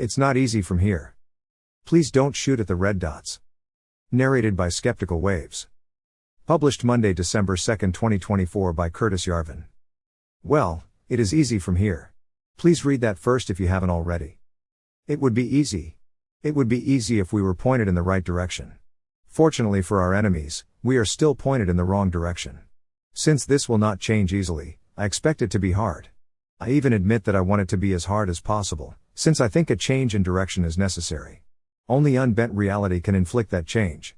It's not easy from here. Please don't shoot at the red dots. Narrated by Skeptical Waves. Published Monday, December 2, 2024 by Curtis Yarvin. Well, it is easy from here. Please read that first if you haven't already. It would be easy. It would be easy if we were pointed in the right direction. Fortunately for our enemies, we are still pointed in the wrong direction. Since this will not change easily, I expect it to be hard. I even admit that I want it to be as hard as possible, since I think a change in direction is necessary. Only unbent reality can inflict that change.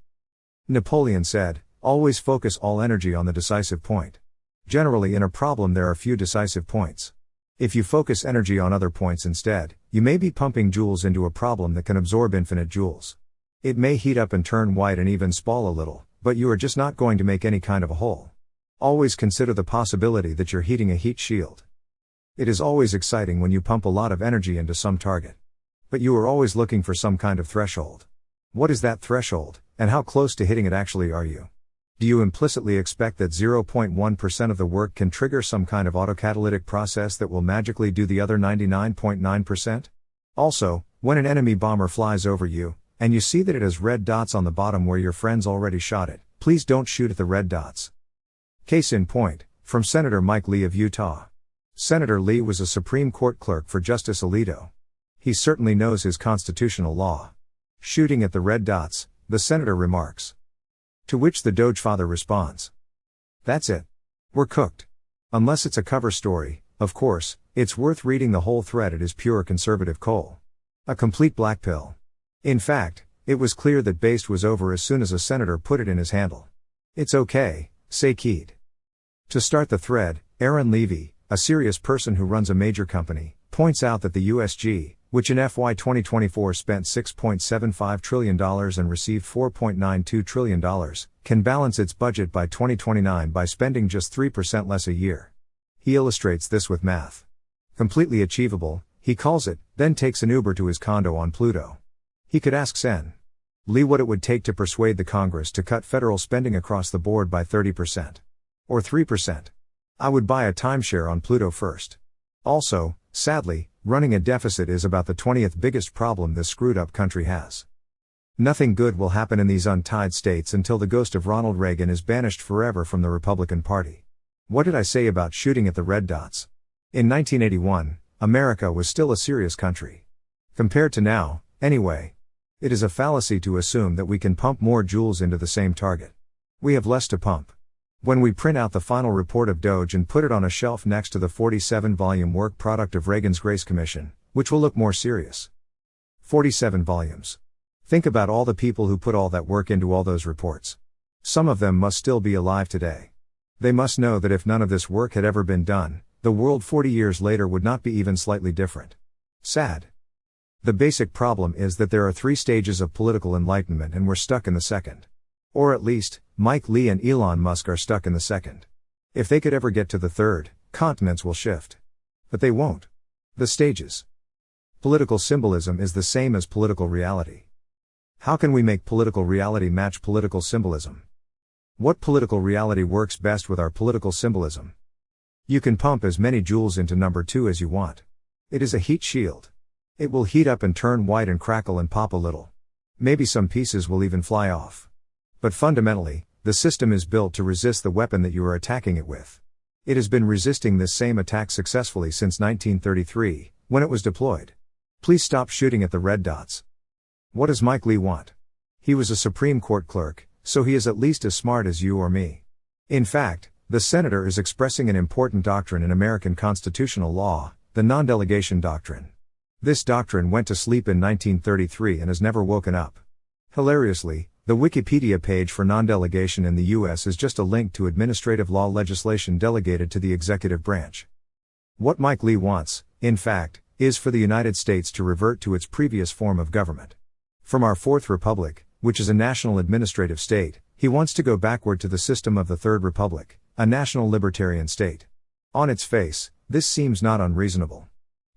Napoleon said, "Always focus all energy on the decisive point." Generally, in a problem there are few decisive points. If you focus energy on other points instead, you may be pumping joules into a problem that can absorb infinite joules. It may heat up and turn white and even spall a little, but you are just not going to make any kind of a hole. Always consider the possibility that you're heating a heat shield. It is always exciting when you pump a lot of energy into some target. But you are always looking for some kind of threshold. What is that threshold, and how close to hitting it actually are you? Do you implicitly expect that 0.1% of the work can trigger some kind of autocatalytic process that will magically do the other 99.9%? Also, when an enemy bomber flies over you, and you see that it has red dots on the bottom where your friends already shot it, please don't shoot at the red dots. Case in point, from Senator Mike Lee of Utah. Senator Lee was a Supreme Court clerk for Justice Alito. He certainly knows his constitutional law. Shooting at the red dots, the senator remarks. To which the Dogefather responds. That's it. We're cooked. Unless it's a cover story, of course, it's worth reading the whole thread. It is pure conservative coal. A complete black pill. In fact, it was clear that based was over as soon as a senator put it in his handle. It's okay, say Keed. To start the thread, Aaron Levy, a serious person who runs a major company, points out that the USG, which in FY 2024 spent $6.75 trillion and received $4.92 trillion, can balance its budget by 2029 by spending just 3% less a year. He illustrates this with math. Completely achievable, he calls it, then takes an Uber to his condo on Pluto. He could ask Sen. Lee what it would take to persuade the Congress to cut federal spending across the board by 30%. Or 3%. I would buy a timeshare on Pluto first. Also, sadly, running a deficit is about the 20th biggest problem this screwed up country has. Nothing good will happen in these untied states until the ghost of Ronald Reagan is banished forever from the Republican Party. What did I say about shooting at the red dots? In 1981, America was still a serious country. Compared to now, anyway. It is a fallacy to assume that we can pump more joules into the same target. We have less to pump. When we print out the final report of Doge and put it on a shelf next to the 47-volume work product of Reagan's Grace Commission, which will look more serious. 47 volumes. Think about all the people who put all that work into all those reports. Some of them must still be alive today. They must know that if none of this work had ever been done, the world 40 years later would not be even slightly different. Sad. The basic problem is that there are 3 stages of political enlightenment and we're stuck in the second. Or at least, Mike Lee and Elon Musk are stuck in the second. If they could ever get to the third, continents will shift. But they won't. The stages. Political symbolism is the same as political reality. How can we make political reality match political symbolism? What political reality works best with our political symbolism? You can pump as many joules into number 2 as you want. It is a heat shield. It will heat up and turn white and crackle and pop a little. Maybe some pieces will even fly off. But fundamentally, the system is built to resist the weapon that you are attacking it with. It has been resisting this same attack successfully since 1933, when it was deployed. Please stop shooting at the red dots. What does Mike Lee want? He was a Supreme Court clerk, so he is at least as smart as you or me. In fact, the senator is expressing an important doctrine in American constitutional law, the non-delegation doctrine. This doctrine went to sleep in 1933 and has never woken up. Hilariously, the Wikipedia page for non-delegation in the US is just a link to administrative law legislation delegated to the executive branch. What Mike Lee wants, in fact, is for the United States to revert to its previous form of government. From our Fourth Republic, which is a national administrative state, he wants to go backward to the system of the Third Republic, a national libertarian state. On its face, this seems not unreasonable.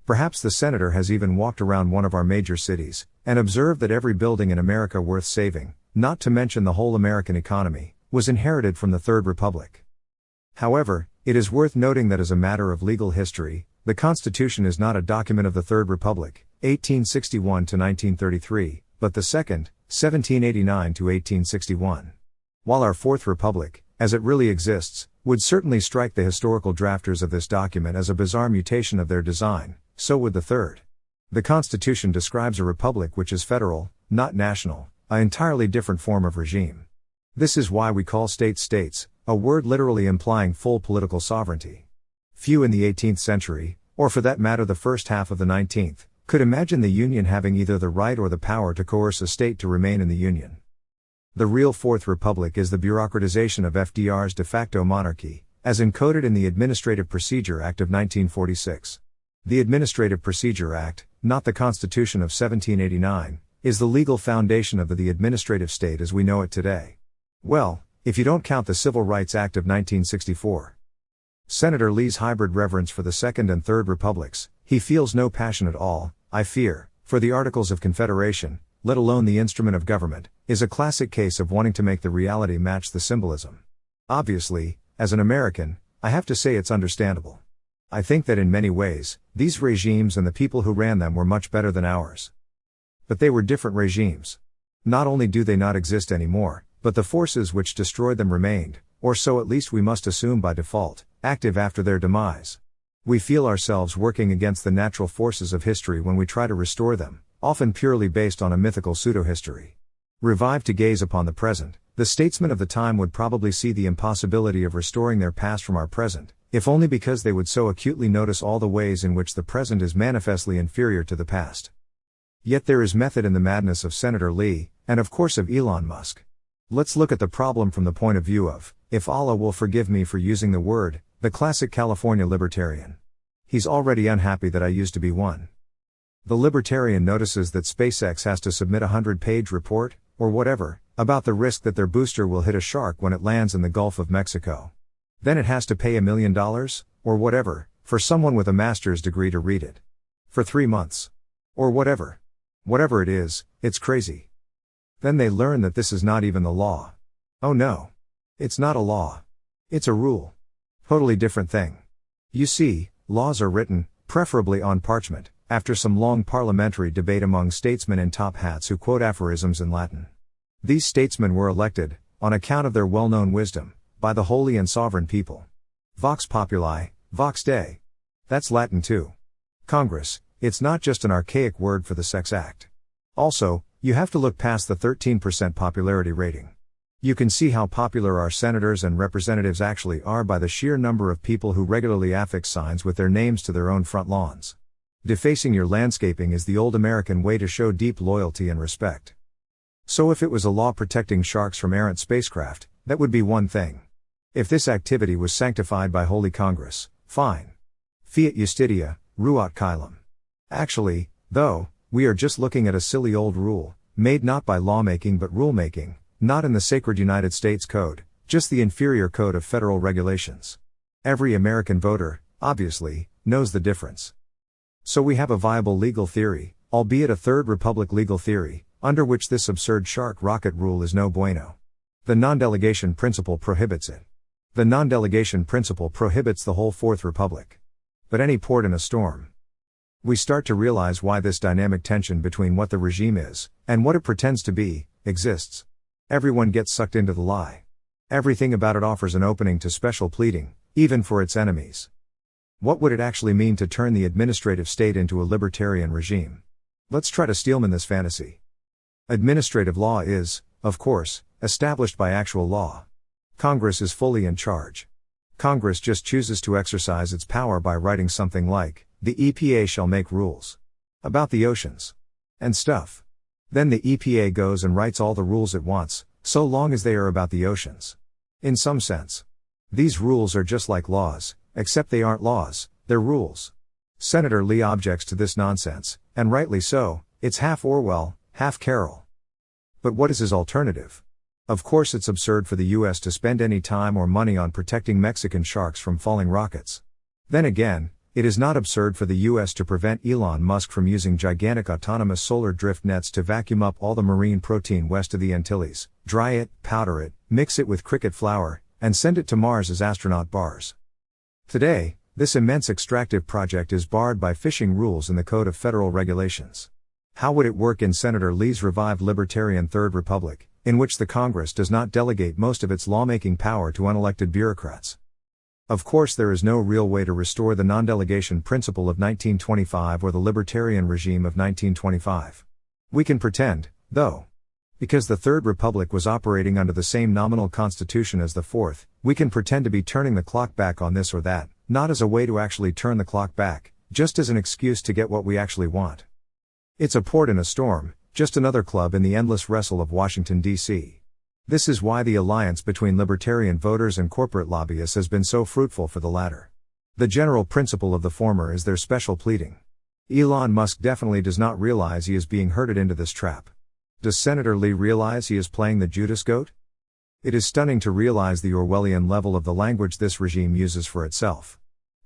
Perhaps the senator has even walked around one of our major cities, and observed that every building in America worth saving, not to mention the whole American economy, was inherited from the Third Republic. However, it is worth noting that as a matter of legal history, the Constitution is not a document of the Third Republic, 1861 to 1933, but the second, 1789 to 1861. While our Fourth Republic, as it really exists, would certainly strike the historical drafters of this document as a bizarre mutation of their design, so would the third. The Constitution describes a republic which is federal, not national, an entirely different form of regime. This is why we call states states, a word literally implying full political sovereignty. Few in the 18th century, or for that matter the first half of the 19th, could imagine the Union having either the right or the power to coerce a state to remain in the Union. The real Fourth Republic is the bureaucratization of FDR's de facto monarchy, as encoded in the Administrative Procedure Act of 1946. The Administrative Procedure Act, not the Constitution of 1789, is the legal foundation of the administrative state as we know it today. Well, if you don't count the Civil Rights Act of 1964. Senator Lee's hybrid reverence for the Second and Third Republics, he feels no passion at all, I fear, for the Articles of Confederation, let alone the instrument of government, is a classic case of wanting to make the reality match the symbolism. Obviously, as an American, I have to say it's understandable. I think that in many ways, these regimes and the people who ran them were much better than ours. But they were different regimes. Not only do they not exist anymore, but the forces which destroyed them remained, or so at least we must assume by default, active after their demise. We feel ourselves working against the natural forces of history when we try to restore them, often purely based on a mythical pseudo-history. Revived to gaze upon the present, the statesmen of the time would probably see the impossibility of restoring their past from our present, if only because they would so acutely notice all the ways in which the present is manifestly inferior to the past. Yet there is method in the madness of Senator Lee, and of course of Elon Musk. Let's look at the problem from the point of view of, if Allah will forgive me for using the word, the classic California libertarian. He's already unhappy that I used to be one. The libertarian notices that SpaceX has to submit a 100-page report, or whatever, about the risk that their booster will hit a shark when it lands in the Gulf of Mexico. Then it has to pay $1 million, or whatever, for someone with a master's degree to read it. For 3 months. Or whatever. Whatever it is, it's crazy. Then they learn that this is not even the law. Oh no. It's not a law. It's a rule. Totally different thing. You see, laws are written, preferably on parchment, after some long parliamentary debate among statesmen in top hats who quote aphorisms in Latin. These statesmen were elected, on account of their well-known wisdom, by the holy and sovereign people. Vox populi, vox Dei. That's Latin too. Congress, it's not just an archaic word for the Sex Act. Also, you have to look past the 13% popularity rating. You can see how popular our senators and representatives actually are by the sheer number of people who regularly affix signs with their names to their own front lawns. Defacing your landscaping is the old American way to show deep loyalty and respect. So if it was a law protecting sharks from errant spacecraft, that would be one thing. If this activity was sanctified by Holy Congress, fine. Fiat justitia, ruat caelum. Actually, though, we are just looking at a silly old rule, made not by lawmaking but rulemaking, not in the sacred United States Code, just the inferior code of federal regulations. Every American voter, obviously, knows the difference. So we have a viable legal theory, albeit a Third Republic legal theory, under which this absurd shark rocket rule is no bueno. The non-delegation principle prohibits it. The non-delegation principle prohibits the whole Fourth Republic. But any port in a storm. We start to realize why this dynamic tension between what the regime is, and what it pretends to be, exists. Everyone gets sucked into the lie. Everything about it offers an opening to special pleading, even for its enemies. What would it actually mean to turn the administrative state into a libertarian regime? Let's try to steelman this fantasy. Administrative law is, of course, established by actual law. Congress is fully in charge. Congress just chooses to exercise its power by writing something like, the EPA shall make rules. About the oceans. And stuff. Then the EPA goes and writes all the rules it wants, so long as they are about the oceans. In some sense. These rules are just like laws, except they aren't laws, they're rules. Senator Lee objects to this nonsense, and rightly so. It's half Orwell, half Carroll. But what is his alternative? Of course it's absurd for the US to spend any time or money on protecting Mexican sharks from falling rockets. Then again, it is not absurd for the US to prevent Elon Musk from using gigantic autonomous solar drift nets to vacuum up all the marine protein west of the Antilles, dry it, powder it, mix it with cricket flour, and send it to Mars as astronaut bars. Today, This immense extractive project is barred by fishing rules in the Code of Federal Regulations. How would it work in Senator Lee's revived libertarian Third Republic, in which the Congress does not delegate most of its lawmaking power to unelected bureaucrats? Of course, there is no real way to restore the non-delegation principle of 1925 or the libertarian regime of 1925. We can pretend, though. Because the Third Republic was operating under the same nominal constitution as the Fourth, we can pretend to be turning the clock back on this or that, not as a way to actually turn the clock back, just as an excuse to get what we actually want. It's a port in a storm, just another club in the endless wrestle of Washington, D.C. This is why the alliance between libertarian voters and corporate lobbyists has been so fruitful for the latter. The general principle of the former is their special pleading. Elon Musk definitely does not realize he is being herded into this trap. Does Senator Lee realize he is playing the Judas goat? It is stunning to realize the Orwellian level of the language this regime uses for itself.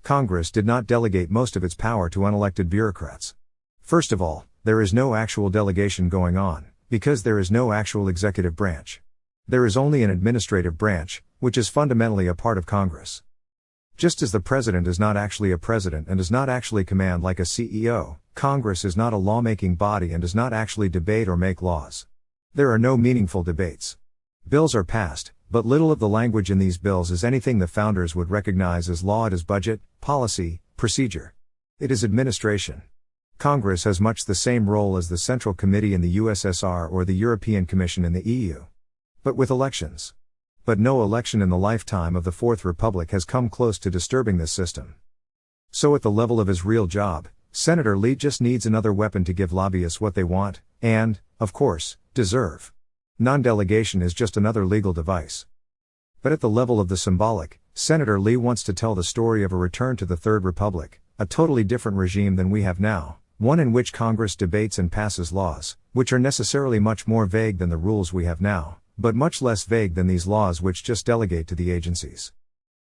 Congress did not delegate most of its power to unelected bureaucrats. First of all, there is no actual delegation going on, because there is no actual executive branch. There is only an administrative branch, which is fundamentally a part of Congress. Just as the president is not actually a president and does not actually command like a CEO, Congress is not a lawmaking body and does not actually debate or make laws. There are no meaningful debates. Bills are passed, but little of the language in these bills is anything the founders would recognize as law. It is budget, policy, procedure. It is administration. Congress has much the same role as the Central Committee in the USSR or the European Commission in the EU. But with elections. But no election in the lifetime of the Fourth Republic has come close to disturbing this system. So at the level of his real job, Senator Lee just needs another weapon to give lobbyists what they want, and, of course, deserve. Non-delegation is just another legal device. But at the level of the symbolic, Senator Lee wants to tell the story of a return to the Third Republic, a totally different regime than we have now, one in which Congress debates and passes laws, which are necessarily much more vague than the rules we have now, but much less vague than these laws which just delegate to the agencies.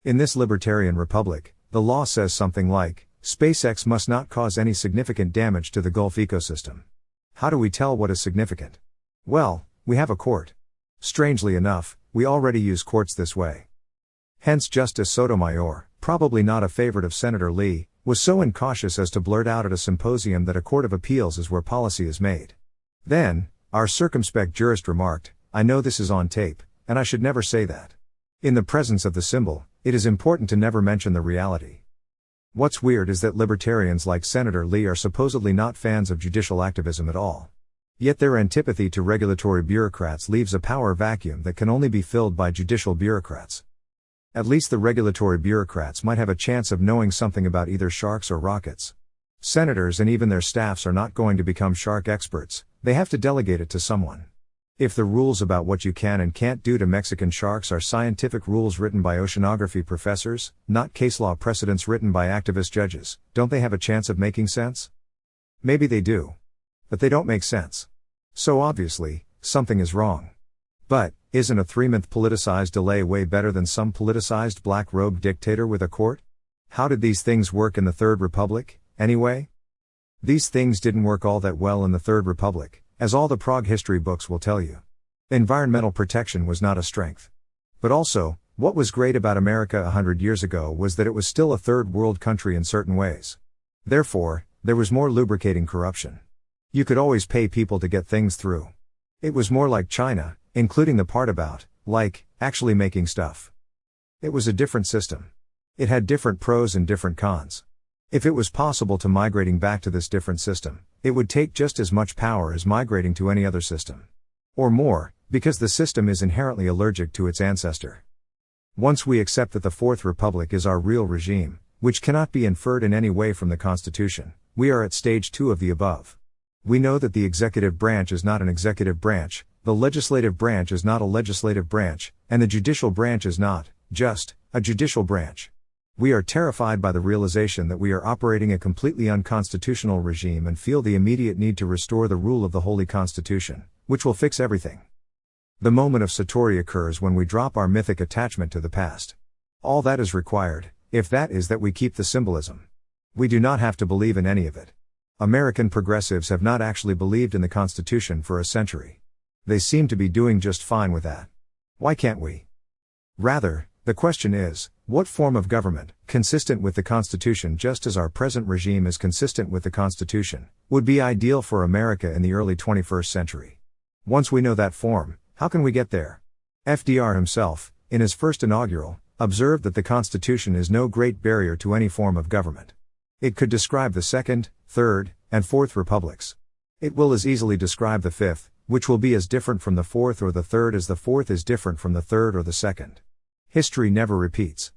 In this libertarian republic, the law says something like, SpaceX must not cause any significant damage to the Gulf ecosystem. How do we tell what is significant? Well, we have a court. Strangely enough, we already use courts this way. Hence Justice Sotomayor, probably not a favorite of Senator Lee, was so incautious as to blurt out at a symposium that a court of appeals is where policy is made. Then, our circumspect jurist remarked, I know this is on tape, and I should never say that. In the presence of the symbol, it is important to never mention the reality. What's weird is that libertarians like Senator Lee are supposedly not fans of judicial activism at all. Yet their antipathy to regulatory bureaucrats leaves a power vacuum that can only be filled by judicial bureaucrats. At least the regulatory bureaucrats might have a chance of knowing something about either sharks or rockets. Senators and even their staffs are not going to become shark experts, they have to delegate it to someone. If the rules about what you can and can't do to Mexican sharks are scientific rules written by oceanography professors, not case law precedents written by activist judges, don't they have a chance of making sense? Maybe they do. But they don't make sense. So obviously, something is wrong. But, isn't a 3-month politicized delay way better than some politicized black-robed dictator with a court? How did these things work in the Third Republic, anyway? These things didn't work all that well in the Third Republic, as all the Prague history books will tell you. Environmental protection was not a strength. But also, what was great about America 100 years ago was that it was still a third world country in certain ways. Therefore, there was more lubricating corruption. You could always pay people to get things through. It was more like China, including the part about, like, actually making stuff. It was a different system. It had different pros and different cons. If it was possible to migrating back to this different system, it would take just as much power as migrating to any other system. Or more, because the system is inherently allergic to its ancestor. Once we accept that the Fourth Republic is our real regime, which cannot be inferred in any way from the Constitution, we are at stage 2 of the above. We know that the executive branch is not an executive branch, the legislative branch is not a legislative branch, and the judicial branch is not, just, a judicial branch. We are terrified by the realization that we are operating a completely unconstitutional regime and feel the immediate need to restore the rule of the Holy Constitution, which will fix everything. The moment of Satori occurs when we drop our mythic attachment to the past. All that is required, if that is that we keep the symbolism. We do not have to believe in any of it. American progressives have not actually believed in the Constitution for a century. They seem to be doing just fine with that. Why can't we? Rather, The question is, what form of government, consistent with the Constitution just as our present regime is consistent with the Constitution, would be ideal for America in the early 21st century? Once we know that form, how can we get there? FDR himself, in his first inaugural, observed that the Constitution is no great barrier to any form of government. It could describe the Second, Third, and Fourth Republics. It will as easily describe the Fifth, which will be as different from the Fourth or the Third as the Fourth is different from the Third or the Second. History never repeats.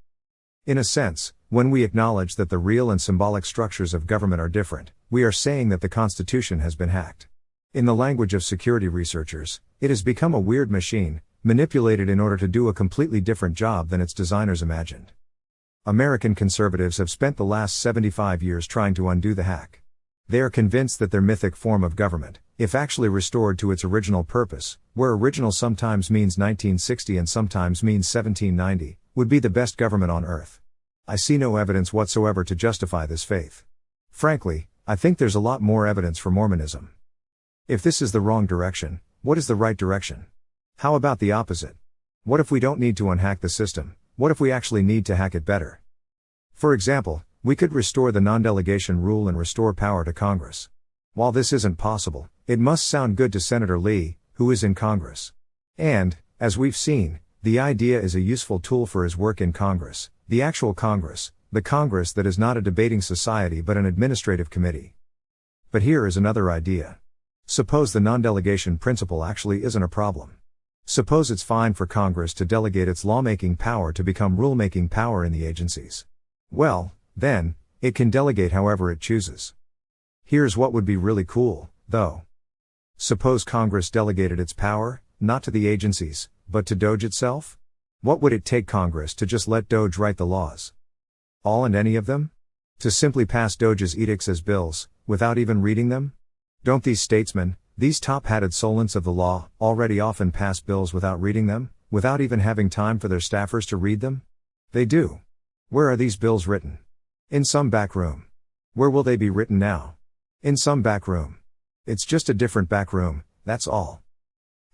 In a sense, when we acknowledge that the real and symbolic structures of government are different, we are saying that the Constitution has been hacked. In the language of security researchers, it has become a weird machine, manipulated in order to do a completely different job than its designers imagined. American conservatives have spent the last 75 years trying to undo the hack. They are convinced that their mythic form of government, if actually restored to its original purpose, where original sometimes means 1960 and sometimes means 1790, would be the best government on earth. I see no evidence whatsoever to justify this faith. Frankly, I think there's a lot more evidence for Mormonism. If this is the wrong direction, what is the right direction? How about the opposite? What if we don't need to unhack the system? What if we actually need to hack it better? For example, we could restore the non-delegation rule and restore power to Congress. While this isn't possible, it must sound good to Senator Lee, who is in Congress. And, as we've seen, the idea is a useful tool for his work in Congress, the actual Congress, the Congress that is not a debating society but an administrative committee. But here is another idea. Suppose the non-delegation principle actually isn't a problem. Suppose it's fine for Congress to delegate its lawmaking power to become rulemaking power in the agencies. Well, then, it can delegate however it chooses. Here's what would be really cool, though. Suppose Congress delegated its power, not to the agencies, but to DOJ itself? What would it take Congress to just let DOJ write the laws? All and any of them? To simply pass DOJ's edicts as bills, without even reading them? Don't these statesmen, these top-hatted solents of the law, already often pass bills without reading them, without even having time for their staffers to read them? They do. Where are these bills written? In some back room. Where will they be written now? In some back room. It's just a different back room, that's all.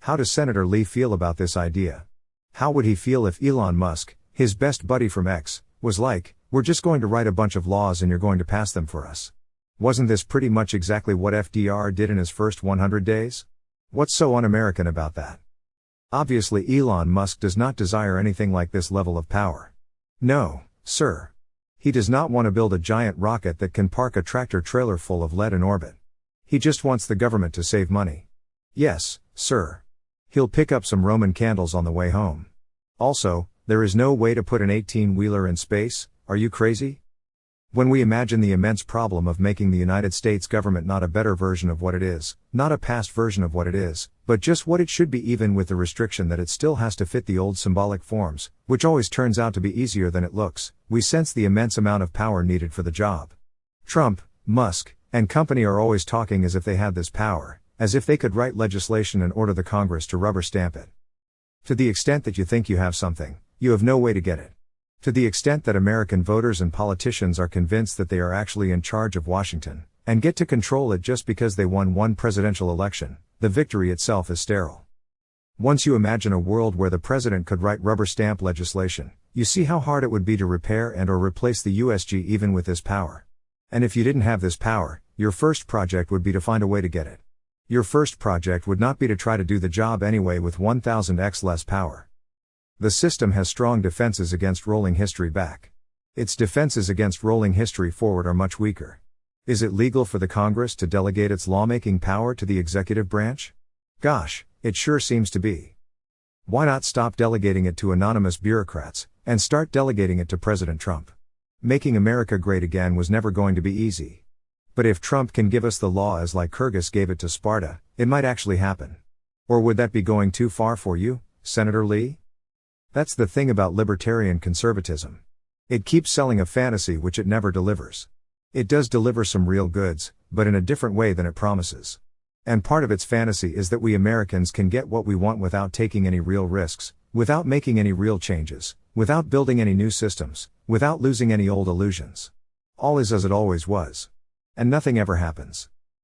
How does Senator Lee feel about this idea? How would he feel if Elon Musk, his best buddy from X, was like, "We're just going to write a bunch of laws and you're going to pass them for us"? Wasn't this pretty much exactly what FDR did in his first 100 days? What's so un-American about that? Obviously Elon Musk does not desire anything like this level of power. No, sir. He does not want to build a giant rocket that can park a tractor-trailer full of lead in orbit. He just wants the government to save money. Yes, sir. He'll pick up some Roman candles on the way home. Also, there is no way to put an 18-wheeler in space, are you crazy? When we imagine the immense problem of making the United States government not a better version of what it is, not a past version of what it is, but just what it should be, even with the restriction that it still has to fit the old symbolic forms, which always turns out to be easier than it looks, we sense the immense amount of power needed for the job. Trump, Musk, and company are always talking as if they had this power, as if they could write legislation and order the Congress to rubber stamp it. To the extent that you think you have something, you have no way to get it. To the extent that American voters and politicians are convinced that they are actually in charge of Washington, and get to control it just because they won one presidential election, the victory itself is sterile. Once you imagine a world where the president could write rubber stamp legislation, you see how hard it would be to repair and or replace the USG even with this power. And if you didn't have this power, your first project would be to find a way to get it. Your first project would not be to try to do the job anyway with 1000x less power. The system has strong defenses against rolling history back. Its defenses against rolling history forward are much weaker. Is it legal for the Congress to delegate its lawmaking power to the executive branch? Gosh, it sure seems to be. Why not stop delegating it to anonymous bureaucrats, and start delegating it to President Trump? Making America great again was never going to be easy. But if Trump can give us the law as Lycurgus gave it to Sparta, it might actually happen. Or would that be going too far for you, Senator Lee? That's the thing about libertarian conservatism. It keeps selling a fantasy which it never delivers. It does deliver some real goods, but in a different way than it promises. And part of its fantasy is that we Americans can get what we want without taking any real risks, without making any real changes, without building any new systems, without losing any old illusions. All is as it always was. And nothing ever happens.